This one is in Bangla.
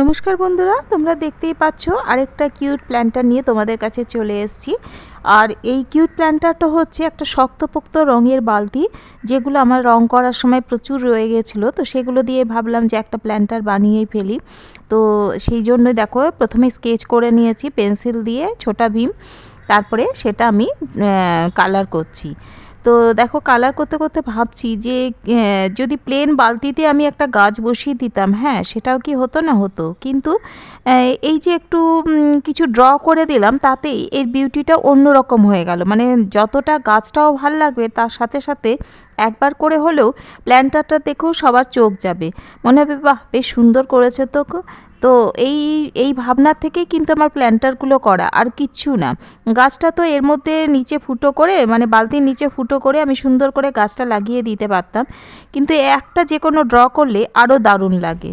নমস্কার বন্ধুরা, তোমরা দেখতেই পাচ্ছ আরেকটা কিউট প্ল্যান্টার নিয়ে তোমাদের কাছে চলে এসেছি। আর এই কিউট প্ল্যান্টারটা হচ্ছে একটা শক্তপোক্ত রঙের বালতি, যেগুলো আমার রং করার সময় প্রচুর রয়ে গেছিলো। তো সেগুলো দিয়ে ভাবলাম যে একটা প্ল্যান্টার বানিয়েই ফেলি। তো সেই জন্য দেখো প্রথমে স্কেচ করে নিয়েছি পেন্সিল দিয়ে ছোটা ভীম, তারপরে সেটা আমি কালার করছি। তো দেখো কালার করতে করতে ভাবছি যে যদি প্লেন বালতিতে আমি একটা গাছ বসিয়ে দিতাম, হ্যাঁ সেটাও কি হতো না হতো, কিন্তু এই যে একটু কিছু ড্র করে দিলাম তাতেই এর বিউটিটা অন্যরকম হয়ে গেল। মানে যতটা গাছটাও ভাল লাগবে তার সাথে সাথে একবার করে হলেও প্ল্যান্টারটা দেখেও সবার চোখ যাবে, মনে হবে বাহ বেশ সুন্দর করেছে তো। তো এই এই ভাবনা থেকেই কিন্তু আমার প্ল্যান্টারগুলো করা, আর কিচ্ছু না। গাছটা তো এর মধ্যে নিচে ফুটো করে, মানে বালতির নিচে ফুটো করে আমি সুন্দর করে গাছটা লাগিয়ে দিতে পারতাম, কিন্তু একটা যে কোনো ড্র করলে আরও দারুণ লাগে।